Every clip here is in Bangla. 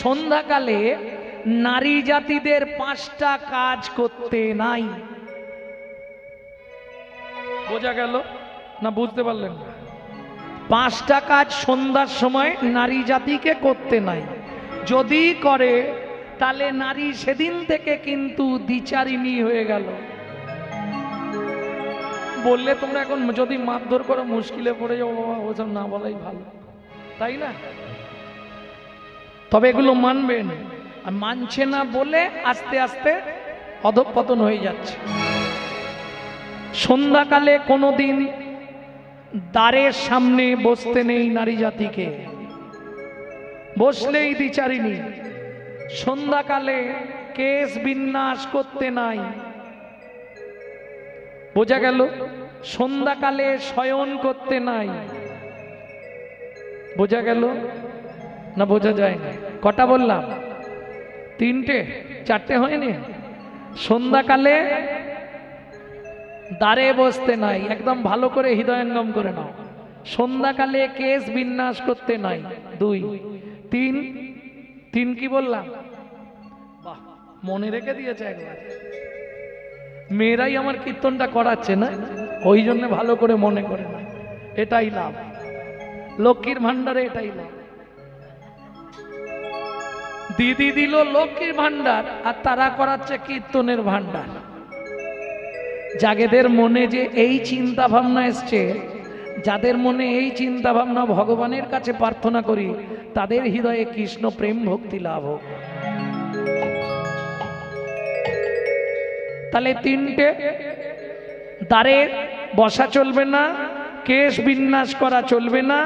সন্ধ্যাকালে নারী জাতিদের 5টা কাজ করতে নাই। বোঝা গেল না? বুঝতে পারলেন না? 5টা কাজ সন্ধ্যার সময় নারী জাতিকে করতে নাই। যদি করে তাহলে নারী সেদিন থেকে কিন্তু দ্বিচারিণী হয়ে গেল। বললে তোমরা এখন যদি মারধর করো মুশকিলে পড়ে যাবো, বাবা ওসব না বলাই ভালো, তাই না? তবে এগুলো মানবেন, আর মানছে না বলে আস্তে আস্তে অধঃপতন হয়ে যাচ্ছে। সন্ধ্যাকালে কোনোদিন দ্বারের সামনে বসতে নেই নারী জাতিকে, বসলেই দ্বিচারিণী। সন্ধ্যাকালে কেশ বিন্যাস করতে নাই। বোঝা গেল? সন্ধ্যাকালে শয়ন করতে নাই। বোঝা গেল না? বোঝা যায় না? কটা বললাম? 3টে, 4টে হয়নি? সন্ধ্যাকালে দ্বারে বসতে নাই, একদম ভালো করে হৃদয়ঙ্গম করে নাও। সন্ধ্যাকালে কেশ বিন্যাস করতে নাই। 2, 3 কি বললাম? বাহ, মনে রেখে দিয়েছে একবার। মেয়েরাই আমার কীর্তনটা করাচ্ছে না, ওই জন্য ভালো করে মনে করে না। এটাই লাভ, লক্ষ্মীর ভান্ডারে এটাই লাভ। দিদি দিল লক্ষ্মীর ভান্ডার, আর তারা করাচ্ছে কীর্তনের ভান্ডার। যাদের মনে যে এই চিন্তা ভাবনা এসছে, যাদের মনে এই চিন্তা ভাবনা, ভগবানের কাছে প্রার্থনা করি তাদের হৃদয়ে কৃষ্ণ প্রেম ভক্তি লাভ হোক। তাহলে 3টে, দ্বারে বসা চলবে না, কেশ বিন্যাস করা চলবে না,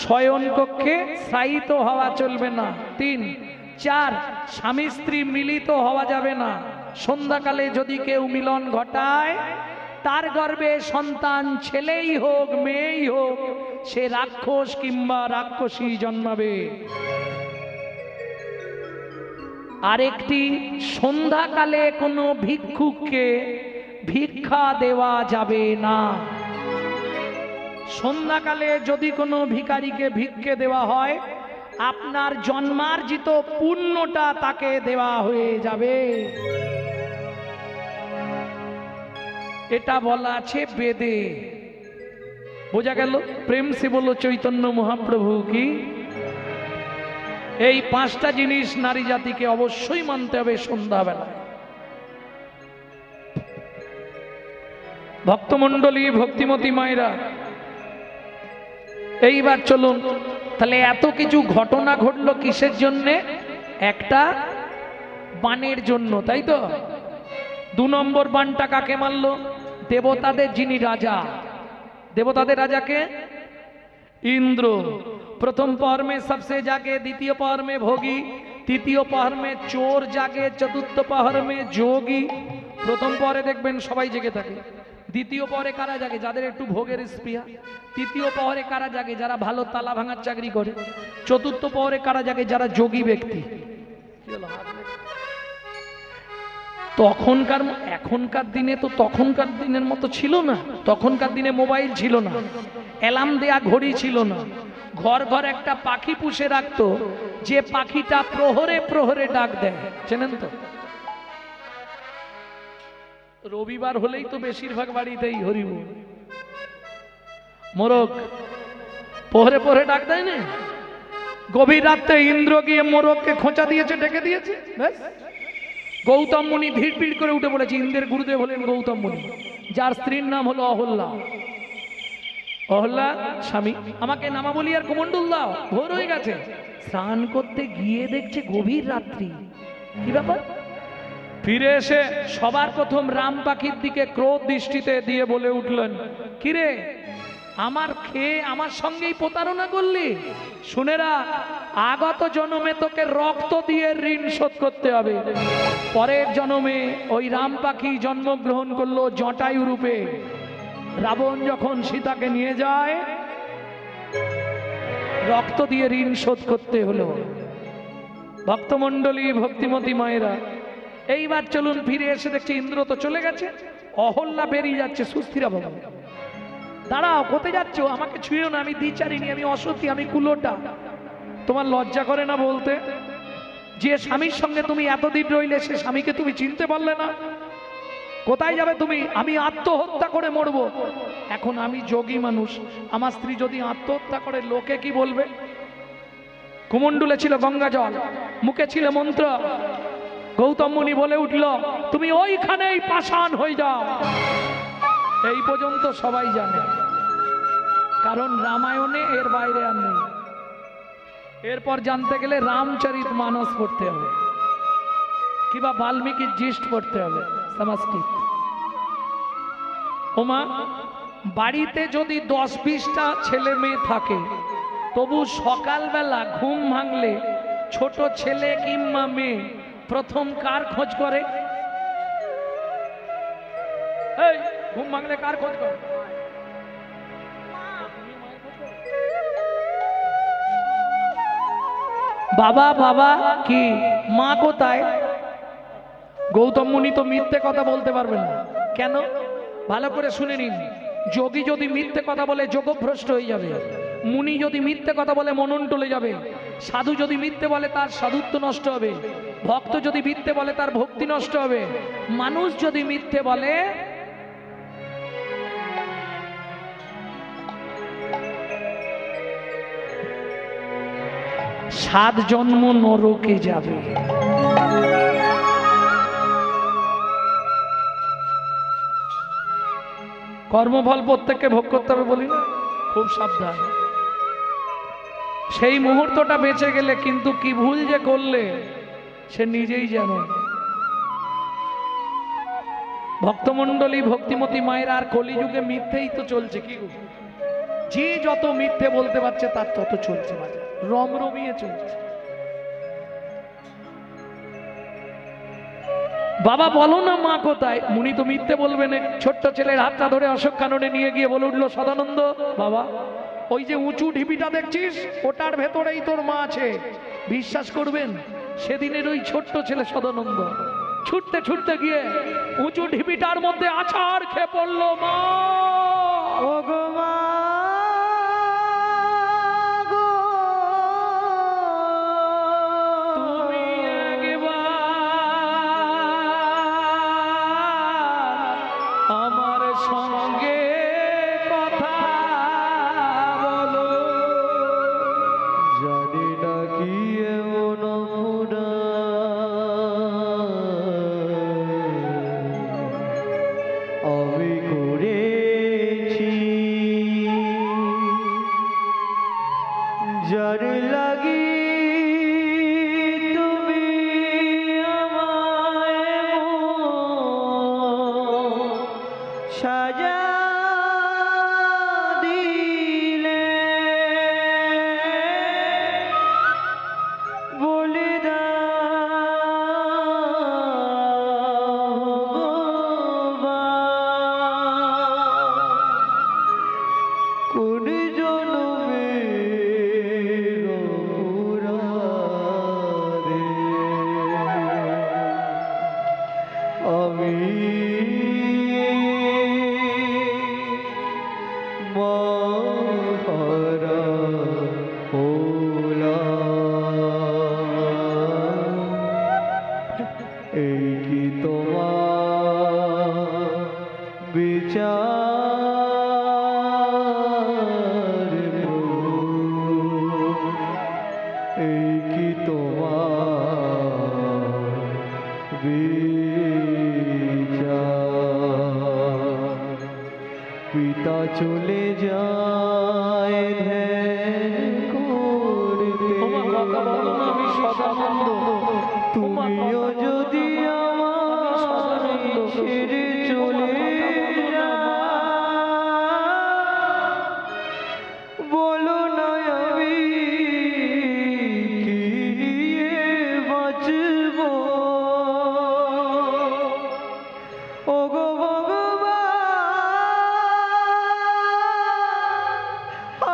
শয়ন কক্ষে শায়িত হওয়া চলবে না। 3, 4, স্বামী স্ত্রী মিলিত হওয়া যাবে না। সন্ধ্যাকালে যদি কেউ মিলন ঘটায়, তার গর্ভে সন্তান ছেলেই হোক মেয়েই হোক, সে রাক্ষস কিংবা রাক্ষসী জন্মাবে। আরেকটি, সন্ধ্যাকালে কোনো ভিক্ষুককে ভিক্ষা দেওয়া যাবে না। সন্ধ্যাকালে যদি কোনো ভিখারিকে ভিক্ষে দেওয়া হয়, আপনার জন্মার্জিত পুণ্যটা তাকে দেওয়া হয়ে যাবে। এটা বলা আছে বেদে। বোঝা গেল? প্রেম সে বলো চৈতন্য মহাপ্রভু কি। এই 5টা জিনিস নারী জাতিকে অবশ্যই মানতে হবে সন্ধ্যাবেলায়। ভক্তমণ্ডলী, ভক্তিমতী মায়েরা, এইবার চলুন, তাহলে এত কিছু ঘটনা ঘটলো কিসের জন্যে? একটা বানের জন্য, তাই তো? 2 নম্বর বানটা কাকে মারলো? দেবতাদের যিনি রাজা। দেবতাদের রাজাকে? इंद्र। प्रथम पहर में सबसे जागे, द्वितीय पहर में भोगी, तृतीय पहर में चोर जागे, चतुर्थ पहर में जोगी। प्रथम पहरे देखबेन सबाई जेगे थाके। द्वितीय पहरे कारा जागे? जादेर एकटू भोगेर स्पृहा। तृतीय पहरे कारा जागे? जारा भालो ताला भांगार चाकरी करे। चतुर्थ पहरे कारा जागे? जारा जोगी व्यक्ति। তখনকার এখনকার দিনে তো তখনকার দিনের মতো ছিল না। তখনকার দিনে মোবাইল ছিল না, অ্যালার্ম দেয়া ঘড়ি ছিল না। ঘর ঘর একটা পাখি পুষে রাখতো, যে পাখিটা প্রহরে প্রহরে ডাক দেয়, চেনেন তো? রবিবার হলেই তো বেশিরভাগ বাড়িতেই হরিবল মোরগ প্রহরে প্রহরে ডাক দেয় না। গভীর রাতে ইন্দ্র গিয়ে মোরগকে খোঁচা দিয়েছে, ডেকে দিয়েছে। গৌতম মুনি ভিড় করে উঠে পড়েছে। ইন্দ্রের গুরুদেব হলেন গৌতম মুনি, যার স্ত্রীর নাম হলো অহল্যা। অহল্যা, স্বামী আমাকে নামাবলি আর কুমন্ডল দাও, ভোর হয়ে গেছে। স্নান করতে গিয়ে দেখছে গভীর রাত্রি। কি ব্যাপার? ফিরে এসে সবার প্রথম রাম পাখির দিকে ক্রোধ দৃষ্টিতে দিয়ে বলে উঠলেন, কিরে আমার খেয়ে আমার সঙ্গেই প্রতারণা করলি? শুনে রাখ, আগত জন্মে তোকে রক্ত দিয়ে ঋণ শোধ করতে হবে। পরের জন্মে ওই রাম পাখি জন্মগ্রহণ করলো জটায়ু রূপে। রাবণ যখন সীতাকে নিয়ে যায়, রক্ত দিয়ে ঋণ শোধ করতে হলো। ভক্তমণ্ডলী, ভক্তিমতী মায়েরা, এইবার চলুন ফিরে এসে দেখছি ইন্দ্র তো চলে গেছে, অহল্যা বেরিয়ে যাচ্ছে। সুস্থিরা বাবা, দাঁড়াও, কোথায় যাচ্ছ? আমাকে ছুঁয়েও না, আমি দ্বিচারিণী, আমি অসতী, আমি কুলোটা। তোমার লজ্জা করে না বলতে? যে স্বামীর সঙ্গে তুমি এতদিন রইলে সে স্বামীকে তুমি চিনতে পারলে না? কোথায় যাবে তুমি? আমি আত্মহত্যা করে মরবো। এখন আমি যোগী মানুষ, আমার স্ত্রী যদি আত্মহত্যা করে লোকে কি বলবে? কুমণ্ডুলে ছিল গঙ্গা জল, মুখে ছিল মন্ত্র। গৌতম মুনি বলে উঠল, তুমি ওইখানেই পাষাণ হয়ে যাও। এই পর্যন্ত সবাই জানে, কারণ রামায়ণে এর বাইরে আর নেই। এরপর জানতে গেলে রামচরিত মানস পড়তে হবে, কিংবা বাল্মীকির জিষ্ট পড়তে হবে, সংস্কৃত। ওমা, বাড়িতে যদি 10-20টা ছেলে মেয়ে থাকে, তবু সকালবেলা ঘুম ভাঙলে ছোট ছেলে কিংবা মেয়ে প্রথম কার খোঁজ করে? এই ঘুম ভাঙলে কার খোঁজ করে? বাবা বাবা কি মা কোথায়? গৌতম মুনি তো মিথ্যে কথা বলতে পারবে না। কেন? ভালো করে শুনে নিন। যোগী যদি মিথ্যে কথা বলে যোগভ্রষ্ট হয়ে যাবে, মুনি যদি মিথ্যে কথা বলে মনন টলে যাবে, সাধু যদি মিথ্যে বলে তার সাধুত্ব নষ্ট হবে, ভক্ত যদি মিথ্যে বলে তার ভক্তি নষ্ট হবে, মানুষ যদি মিথ্যে বলে সাত জন্ম নরকে যাবে। কর্মফল প্রত্যেককে ভোগ করতে হবে বলি না? খুব সাবধান। সেই মুহূর্তটা বেঁচে গেলে কিন্তু কি ভুল যে করলে সে নিজেই জানে। ভক্তমণ্ডলী, ভক্তিমতী মায়ের আর কলিযুগে মিথ্যেই তো চলছে। কি গো, যে যত মিথ্যে বলতে পারছে তার তত চলছে, বাজার রমরমিয়ে চলছে। বাবা বলো না মা কোথায়? মুনি তো মিথ্যে বলবে না। ছোট্ট ছেলের হাতটা ধরে অশোক কাননে নিয়ে গিয়ে বলে উঠলো, সদানন্দ বাবা, ওই যে উঁচু ঢিপিটা দেখছিস, ওটার ভেতরেই তোর মা আছে। বিশ্বাস করবেন, সেদিনের ওই ছোট্ট ছেলে সদানন্দ ছুটতে ছুটতে গিয়ে উঁচু ঢিপিটার মধ্যে আছাড় খেয়ে পড়লো। মা, ও গো মা, পিতা চলে যায় ধ্যান করতে, আমি সদানন্দ, তুমিও যদি আমায় ছেড়ে চলে বলো না আমি কি নিয়ে বাঁচব। ও গো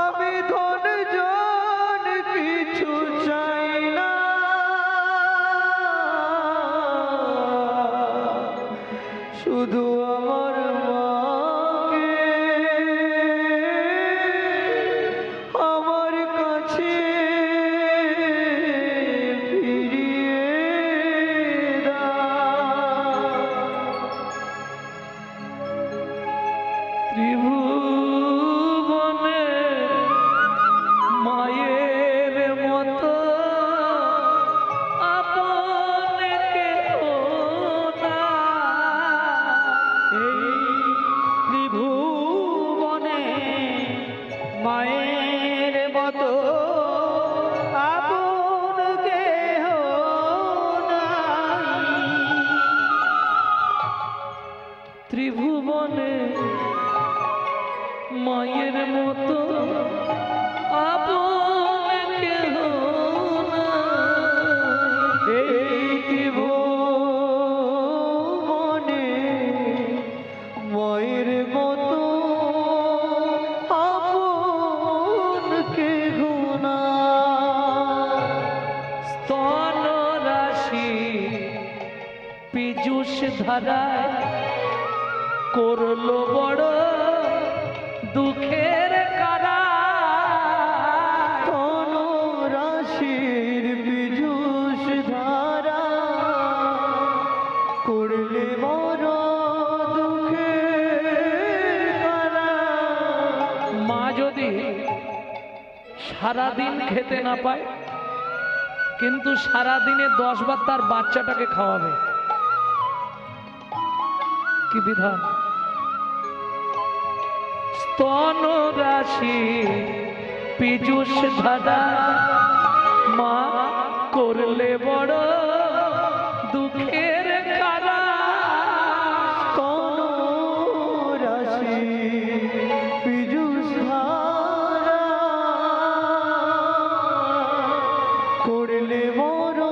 আমি ধন জন কিছু চাই ত্রিভুবনে মায়ের মতো আপন কেহ নাই। এই ত্রিভুবনে মায়ের মতো আপন কেহ নাই। ত্রিভুবনে মায়ের মতো আপন কেহ নাই। এই ত্রিভুবনে মায়ের মতো আপন কেহ নাই। স্তন রাশি পীযুষ ধারায় করলো বড় দুঃখের কারা। কোন রাশির পীযুষ ধারা করলে বড় দুঃখের কারা। মা যদি সারাদিন খেতে না পায় কিন্তু সারাদিনে 10 বার তার বাচ্চাটাকে খাওয়াবে, কি বিধান! স্তন রাশি পীযুষ ধারা মা করলে বড় দুঃখের কারা। কোন রাশি পীযুষ ধারা করলে বড়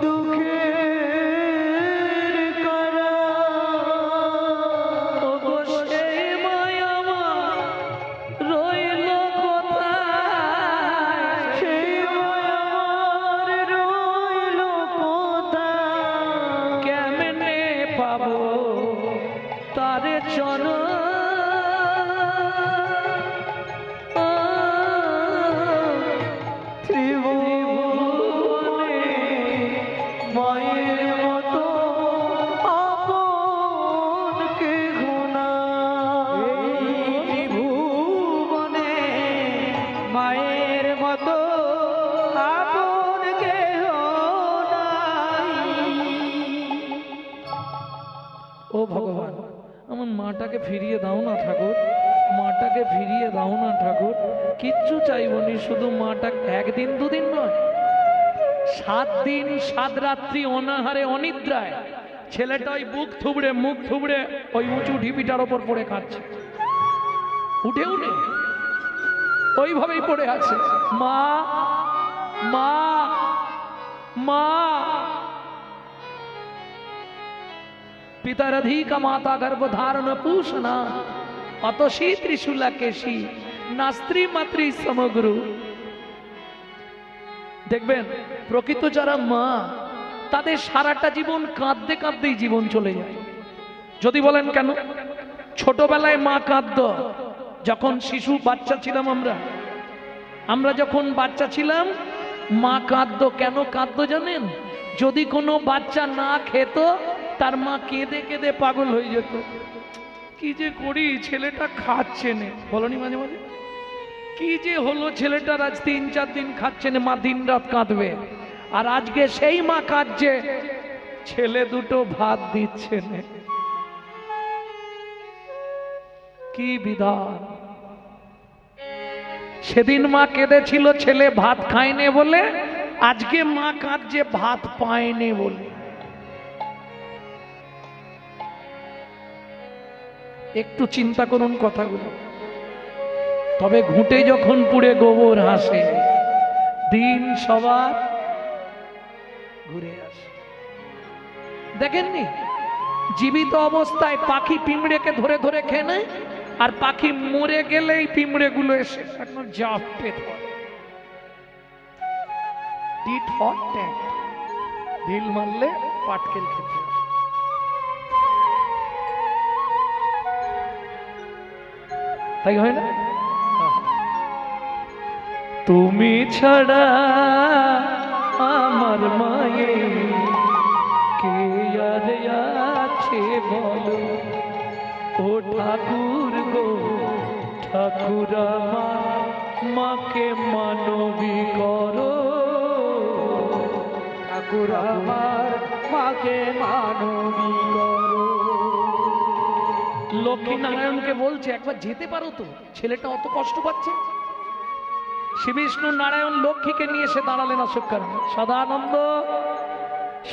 দুঃখের কারা। ওগো সেই মায়া মা রইল কোথায়? সেই মায়ার রইল কোথায়। কেমনে পাবো তারে চরণ? ত্রিভুবনে মায়ের মতো আপন কেহ নাই। ত্রিভুবনে মায়ের মতো আপন কেহ নাই। ও ভগবান, আমার মাটাকে ফিরিয়ে দাও না ঠাকুর, মাটাকে ফিরিয়ে দাও না ঠাকুর। কিচ্ছু চাইবনি, শুধু মাটা একদিন দুদিন নয়, 7 দিন 7 রাত্রি অনাহারে অনিদ্রায় ছেলেটা ওই বুক থুবড়ে মুখ থুবড়ে ওই উঁচু ঢিপিটার ওপর পড়ে কাঁদছে, উঠে উঠে ওইভাবেই পড়ে আছে। মা মা মা। পিতারধিকা মাতা গর্ভধারণ পুষণা অতসী ত্রিশূলা কেশী নাস্ত্রী মাতৃ সমগ্র। দেখবেন প্রকৃত যারা মা তাদের সারাটা জীবন কাঁদতে কাঁদতেই জীবন চলে যায়। যদি বলেন কেন? ছোটবেলায় মা কাঁদত, যখন শিশু বাচ্চা ছিলাম আমরা যখন বাচ্চা ছিলাম মা কাঁদত। কেন কাঁদত জানেন? যদি কোনো বাচ্চা না খেত তার মা কেঁদে কেঁদে পাগল হয়ে যেত। কি যে করি, ছেলেটা খাচ্ছে না, বলনি মাঝে মাঝে? কি যে হলো ছেলেটার, আজ 3-4 দিন খাচ্ছে না, মা দিন রাত কাঁদবে। আর আজকে সেই মা কাঁদছে, ছেলে দুটো ভাত দিচ্ছে না। কি বিধান! সেদিন মা কেঁদেছিল ছেলে ভাত খায়নি বলে, আজকে মা কাঁদছে ভাত পায়নি বলে। একটু চিন্তা করুন কথাগুলো। তবে ঘুঁটে যখন পুড়ে গোবর হাসে, দিন সবার ঘুরে আসে। দেখেননি জীবিত অবস্থায় পাখি পিঁমড়েকে ধরে ধরে খেয়ে নেয়, আর পাখি মরে গেলেই পিঁমড়ে গুলো এসে একদম জাপটে ধরে। টিট ফর ট্যাট, ঢিল মারলে পাটকেল খেতে আসে। তাই হয় না? তুমি ছাড়া আমার মায়ে কে আর আছে বলো, ও ঠাকুর গো ঠাকুর আমার মাকে মানবী করো, ঠাকুর আমার মাকে মানবী করো। লক্ষ্মী নারায়ণকে বলছে একবার যেতে পারো তো, ছেলেটা অত কষ্ট পাচ্ছে। শ্রী বিষ্ণু নারায়ণ লক্ষ্মীকে নিয়ে এসে দাঁড়ালেন অশোক কারণে। সদানন্দ,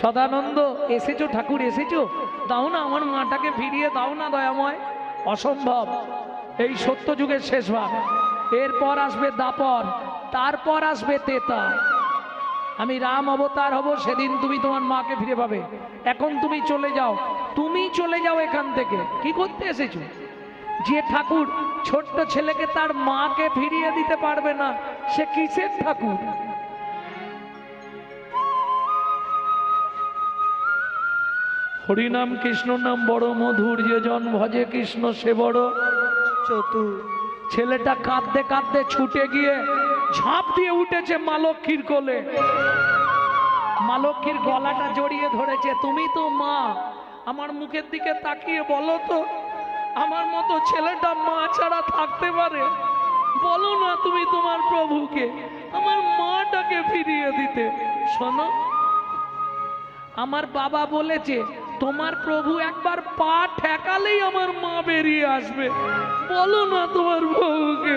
সদানন্দ এসেছো ঠাকুর এসেছো, দাও না আমার মাটাকে ফিরিয়ে দাও না দয়াময়। অসম্ভব, এই সত্য যুগের শেষ ভাগ, এরপর আসবে দাপর, তারপর আসবে তেতা। আমি রাম অবতার হব, সেদিন তুমি তোমার মাকে ফিরে পাবে। এখন তুমি চলে যাও, তুমি চলে যাও এখান থেকে। কি করতে এসেছো? যে ঠাকুর ছোট্ট ছেলেকে তার মাকে ফিরিয়ে দিতে পারবে না, সে কিসের ঠাকুর? হরিনাম কৃষ্ণ নাম বড় মধুর, যে জন ভজে কৃষ্ণ সে বড় চতুর। ছেলেটা কাঁদতে কাঁদতে ছুটে গিয়ে ঝাঁপ দিয়ে উঠেছে মা লক্ষ্মীর কোলে। মা লক্ষ্মীর গলাটা জড়িয়ে ধরেছে। তুমি তো মা, আমার মুখের দিকে তাকিয়ে বলো তো, আমার মতো ছেলেটা মা ছাড়া থাকতে পারে? বলো না তুমি তোমার প্রভুকে আমার মাটাকে ফিরিয়ে দিতে। শোনো, আমার বাবা বলেছে তোমার প্রভু একবার পা ঠেকালেই আমার মা বেরিয়ে আসবে। বলো না তোমার প্রভুকে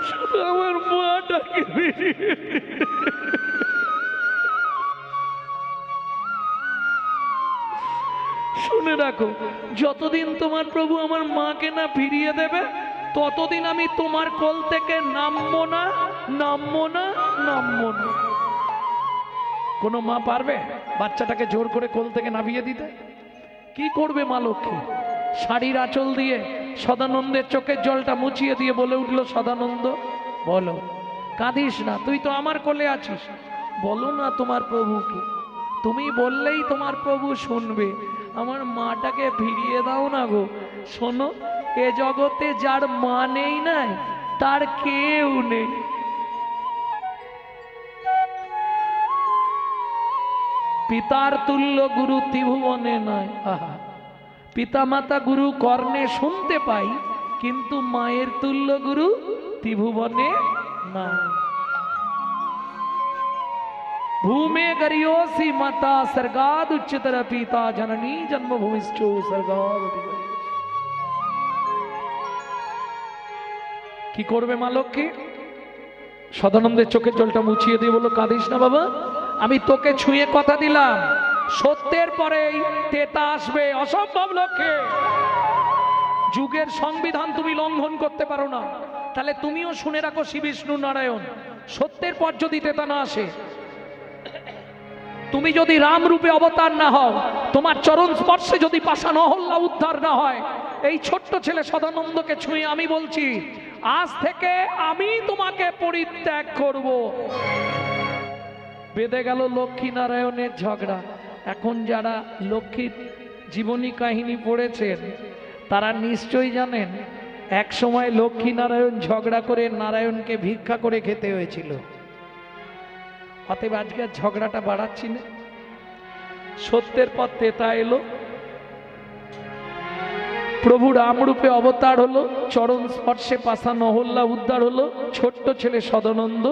শুধু আমার মাটাকে ফিরিয়ে দিতে। শুনে রাখো, যতদিন তোমার প্রভু আমার মাকে না ফিরিয়ে দেবে, ততদিন আমি তোমার কোল থেকে নামবো না, নামবো না, নামবো না। কোনো মা পারবে বাচ্চাটাকে জোর করে কোল থেকে নামিয়ে দিতে? কি করবে মা লক্ষ্মী? শাড়ির আঁচল দিয়ে সদানন্দের চোখের জলটা মুছিয়ে দিয়ে বলে উঠলো, সদানন্দ বলো, কাঁদিস না, তুই তো আমার কোলে আছিস, বলো না তোমার প্রভুকে। তুমি বললেই তোমার প্রভু শুনবে, আমার মাটাকে ফিরিয়ে দাও না গো। শোনো, এ জগতে যার মা নেই নাই তার কেউ নেই। পিতার তুল্য গুরু ত্রিভুবনে নয়। আহা, পিতা মাতা গুরু কর্ণে শুনতে পাই, কিন্তু মায়ের তুল্য গুরু ত্রিভুবনে নাই। भूमे गरियोसी माता सर्गाद उच्चतर पिता जननी जन्मभूमिश्चो सर्गाद। কি করবে মা লক্ষ্মী? সদানন্দের চোখের জলটা মুছিয়ে দিয়ে বলল, কাঁদিস না বাবা, আমি তোকে ছুঁয়ে কথা দিলাম, সত্যের পরেই তেতা আসবে। অসম্ভব লক্ষ্মী, যুগের সংবিধান তুমি লঙ্ঘন করতে পারো না। তাহলে তুমিও শুনে রাখো শ্রী বিষ্ণু নারায়ণ, সত্যের পর যদি তেতা না আসে, তুমি যদি রাম রূপে অবতার না হও, তোমার চরণ স্পর্শে যদি পাষাণ অহল্যা উদ্ধার না হয়, এই ছোট্ট ছেলে সদানন্দকে ছুঁয়ে আমি বলছি, আজ থেকে আমি তোমাকে পরিত্যাগ করব। বেঁধে গেল লক্ষ্মী নারায়ণের ঝগড়া। এখন যারা লক্ষ্মীর জীবনী কাহিনী পড়েছেন তারা নিশ্চয়ই জানেন, এক সময় লক্ষ্মী নারায়ণ ঝগড়া করে নারায়ণকে ভিক্ষা করে খেতে হয়েছিল। অতএব আজকে ঝগড়াটা বাড়াচ্ছি না। সত্যের পর তেতা এলো, প্রভু রামরূপে অবতার হলো, চরণ স্পর্শে পাষাণ অহল্যা উদ্ধার হলো, ছোট্ট ছেলে সদানন্দ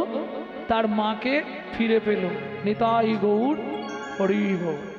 তার মাকে ফিরে পেল। নিতাই গৌর হরি গৌর।